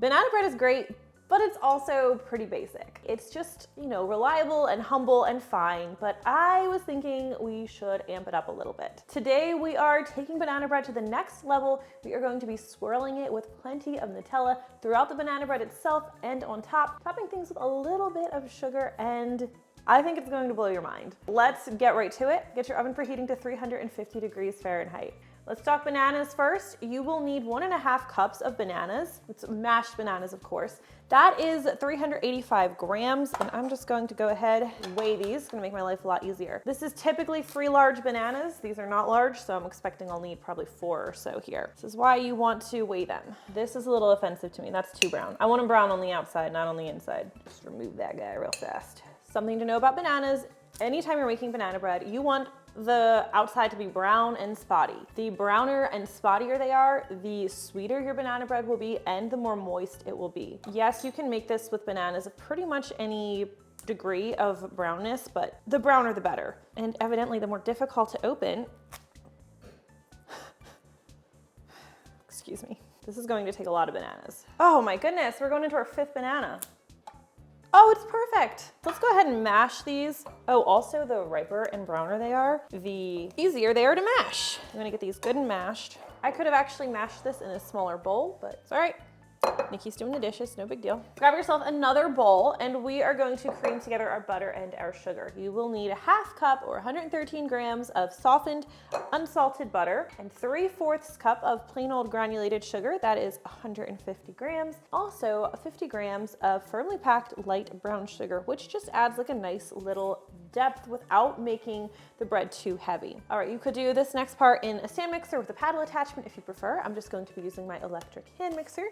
Banana bread is great, but it's also pretty basic. It's just, you know, reliable and humble and fine, but I was thinking we should amp it up a little bit. Today we are taking banana bread to the next level. We are going to be swirling it with plenty of Nutella throughout the banana bread itself and on top, topping things with a little bit of sugar, and I think it's going to blow your mind. Let's get right to it. Get your oven preheating to 350 degrees Fahrenheit. Let's talk bananas first. You will need 1.5 cups of bananas. It's mashed bananas, of course. That is 385 grams, and I'm just going to go ahead and weigh these. It's gonna make my life a lot easier. This is typically 3 large bananas. These are not large, so I'm expecting I'll need probably 4 or so here. This is why you want to weigh them. This is a little offensive to me. That's too brown. I want them brown on the outside, not on the inside. Just remove that guy real fast. Something to know about bananas, anytime you're making banana bread, you want the outside to be brown and spotty. The browner and spottier they are, the sweeter your banana bread will be and the more moist it will be. Yes, you can make this with bananas of pretty much any degree of brownness, but the browner the better. And evidently the more difficult to open. Excuse me. This is going to take a lot of bananas. Oh my goodness, we're going into our 5th banana. Oh, it's perfect. Let's go ahead and mash these. Oh, also the riper and browner they are, the easier they are to mash. I'm gonna get these good and mashed. I could have actually mashed this in a smaller bowl, but it's all right. Nikki's doing the dishes, no big deal. Grab yourself another bowl and we are going to cream together our butter and our sugar. You will need a 1/2 cup or 113 grams of softened, unsalted butter and 3/4 cup of plain old granulated sugar. That is 150 grams. Also 50 grams of firmly packed light brown sugar, which just adds like a nice little depth without making the bread too heavy. All right, you could do this next part in a stand mixer with a paddle attachment if you prefer. I'm just going to be using my electric hand mixer.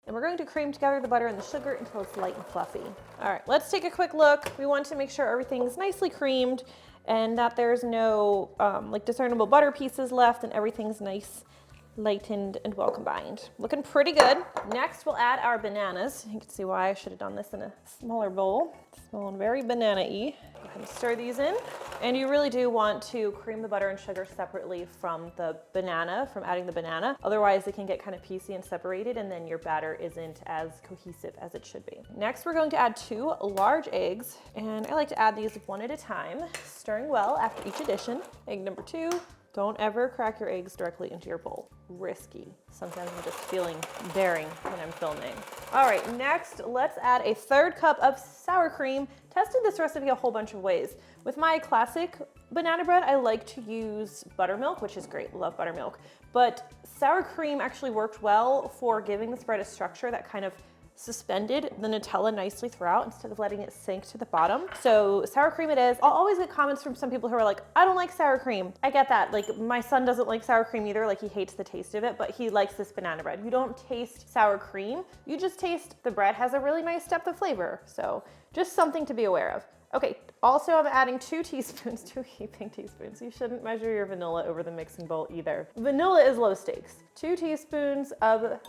And we're going to cream together the butter and the sugar until it's light and fluffy. All right, let's take a quick look. We want to make sure everything's nicely creamed and that there's no like discernible butter pieces left and everything's nice, lightened, and well combined. Looking pretty good. Next, we'll add our bananas. You can see why I should have done this in a smaller bowl. It's smelling very banana-y. Go ahead and stir these in. And you really do want to cream the butter and sugar separately from the banana, from adding the banana. Otherwise, it can get kind of piecey and separated, and then your batter isn't as cohesive as it should be. Next, we're going to add 2 large eggs, and I like to add these one at a time, stirring well after each addition. Egg number 2. Don't ever crack your eggs directly into your bowl. Risky. Sometimes I'm just feeling daring when I'm filming. All right, next, let's add a 3rd cup of sour cream. Tested this recipe a whole bunch of ways. With my classic banana bread, I like to use buttermilk, which is great, love buttermilk. But sour cream actually worked well for giving this bread a structure that kind of suspended the Nutella nicely throughout instead of letting it sink to the bottom. So sour cream it is. I'll always get comments from some people who are like, I don't like sour cream. I get that. Like my son doesn't like sour cream either. Like he hates the taste of it, but he likes this banana bread. You don't taste sour cream. You just taste the bread has a really nice depth of flavor. So just something to be aware of. Okay, also I'm adding 2 teaspoons, 2 heaping teaspoons. You shouldn't measure your vanilla over the mixing bowl either. Vanilla is low stakes. 2 teaspoons of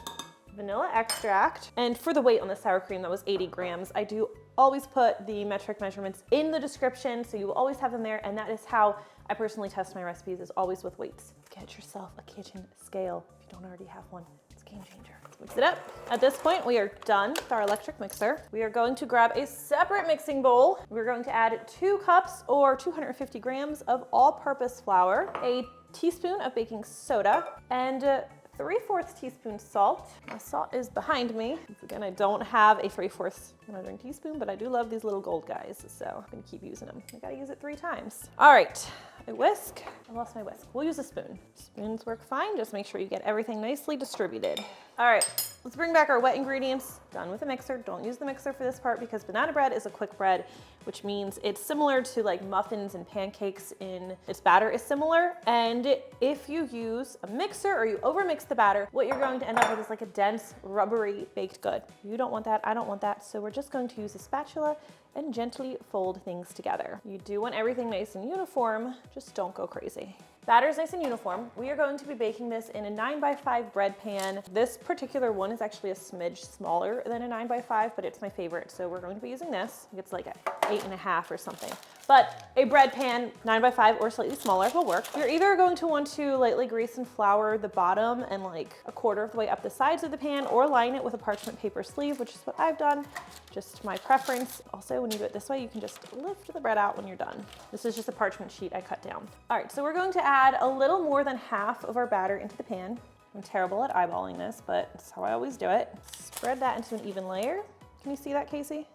vanilla extract. And for the weight on the sour cream, that was 80 grams. I do always put the metric measurements in the description, so you will always have them there, and that is how I personally test my recipes, is always with weights. Get yourself a kitchen scale if you don't already have one. It's a game changer. Let's mix it up. At this point, we are done with our electric mixer. We are going to grab a separate mixing bowl. We're going to add 2 cups or 250 grams of all-purpose flour, a teaspoon of baking soda, and 3/4 teaspoon salt. My salt is behind me. Again, I don't have a 3/4 measuring teaspoon, but I do love these little gold guys, so I'm gonna keep using them. I gotta use it 3 times. All right, a whisk. I lost my whisk. We'll use a spoon. Spoons work fine. Just make sure you get everything nicely distributed. All right, let's bring back our wet ingredients. Done with the mixer. Don't use the mixer for this part because banana bread is a quick bread, which means it's similar to like muffins and pancakes in its batter is similar. And if you use a mixer or you overmix the batter, what you're going to end up with is like a dense, rubbery baked good. You don't want that, I don't want that. So we're just going to use a spatula and gently fold things together. You do want everything nice and uniform, just don't go crazy. Batter is nice and uniform. We are going to be baking this in a 9x5 bread pan. This particular one is actually a smidge smaller than a 9x5, but it's my favorite, so we're going to be using this. It's like a 8.5 or something. but a bread pan, 9x5 or slightly smaller will work. You're either going to want to lightly grease and flour the bottom and like a quarter of the way up the sides of the pan, or line it with a parchment paper sleeve, which is what I've done, just my preference. Also, when you do it this way, you can just lift the bread out when you're done. This is just a parchment sheet I cut down. All right, so we're going to add a little more than half of our batter into the pan. I'm terrible at eyeballing this, but it's how I always do it. Spread that into an even layer. Can you see that, Casey?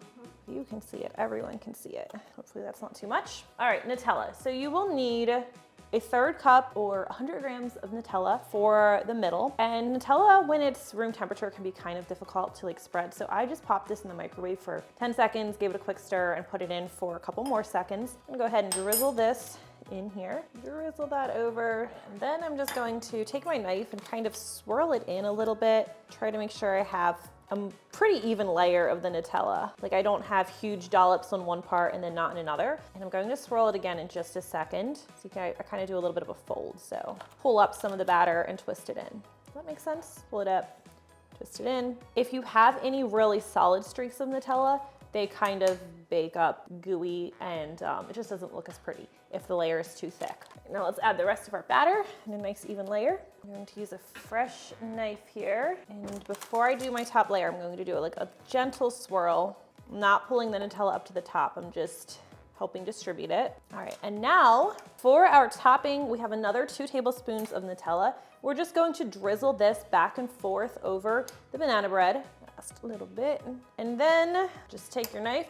You can see it, everyone can see it. Hopefully that's not too much. All right, Nutella. So you will need a 1/3 cup or 100 grams of Nutella for the middle. And Nutella, when it's room temperature, can be kind of difficult to like spread. So I just popped this in the microwave for 10 seconds, gave it a quick stir, and put it in for a couple more seconds. I'm gonna go ahead and drizzle this in here. Drizzle that over. And then I'm just going to take my knife and kind of swirl it in a little bit. Try to make sure I have a pretty even layer of the Nutella. Like I don't have huge dollops on one part and then not in another. And I'm going to swirl it again in just a second. So you can, I kind of do a little bit of a fold. So pull up some of the batter and twist it in. Does that make sense? Pull it up, twist it in. If you have any really solid streaks of Nutella, they kind of bake up gooey and it just doesn't look as pretty if the layer is too thick. Now let's add the rest of our batter in a nice even layer. I'm going to use a fresh knife here. And before I do my top layer, I'm going to do like a gentle swirl. I'm not pulling the Nutella up to the top. I'm just helping distribute it. All right, and now for our topping, we have another 2 tablespoons of Nutella. We're just going to drizzle this back and forth over the banana bread. Just a little bit. And then just take your knife,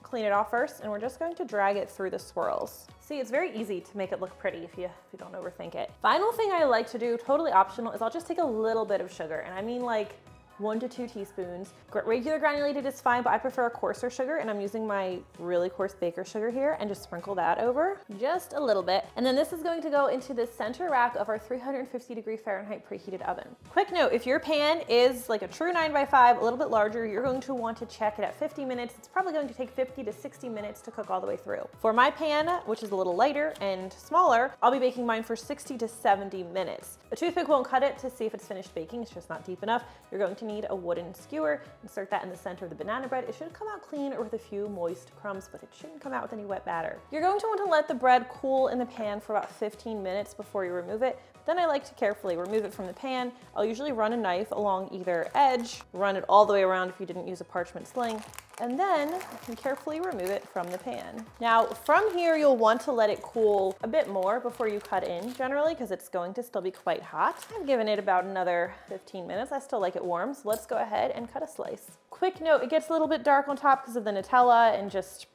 clean it off first, and we're just going to drag it through the swirls. See, it's very easy to make it look pretty if you don't overthink it. Final thing I like to do, totally optional, is I'll just take a little bit of sugar, and I mean like 1 to 2 teaspoons. Regular granulated is fine, but I prefer a coarser sugar, and I'm using my really coarse baker sugar here, and just sprinkle that over just a little bit. And then this is going to go into the center rack of our 350 Fahrenheit preheated oven. Quick note, if your pan is like a true 9x5, a little bit larger, you're going to want to check it at 50 minutes. It's probably going to take 50 to 60 minutes to cook all the way through. For my pan, which is a little lighter and smaller, I'll be baking mine for 60 to 70 minutes. A toothpick won't cut it to see if it's finished baking. It's just not deep enough. You're going to need a wooden skewer. Insert that in the center of the banana bread. It should come out clean or with a few moist crumbs, but it shouldn't come out with any wet batter. You're going to want to let the bread cool in the pan for about 15 minutes before you remove it. Then I like to carefully remove it from the pan. I'll usually run a knife along either edge, run it all the way around if you didn't use a parchment sling, and then you can carefully remove it from the pan. Now from here, you'll want to let it cool a bit more before you cut in generally, because it's going to still be quite hot. I've given it about another 15 minutes. I still like it warm, so let's go ahead and cut a slice. Quick note, it gets a little bit dark on top because of the Nutella and just,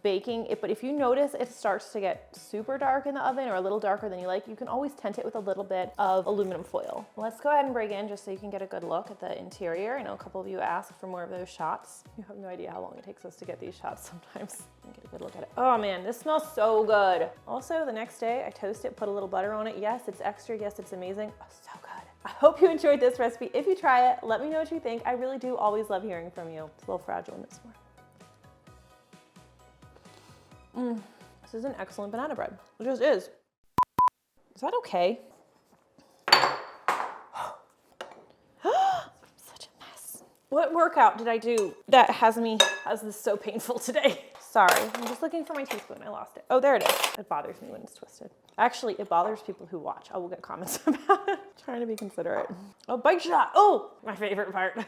baking it, but if you notice it starts to get super dark in the oven or a little darker than you like, you can always tint it with a little bit of aluminum foil. Let's go ahead and break in just so you can get a good look at the interior. I know a couple of you asked for more of those shots. You have no idea how long it takes us to get these shots sometimes. Get a good look at it. Oh man, this smells so good. Also, the next day I toast it, put a little butter on it. Yes, it's extra. Yes, it's amazing. Oh, so good. I hope you enjoyed this recipe. If you try it, let me know what you think. I really do always love hearing from you. It's a little fragile in this one. This is an excellent banana bread. It just is. Is that okay? Such a mess. What workout did I do that has this so painful today? Sorry, I'm just looking for my teaspoon. I lost it. Oh, there it is. It bothers me when it's twisted. Actually, it bothers people who watch. I will get comments about it. Trying to be considerate. Oh, bite shot. Oh, my favorite part.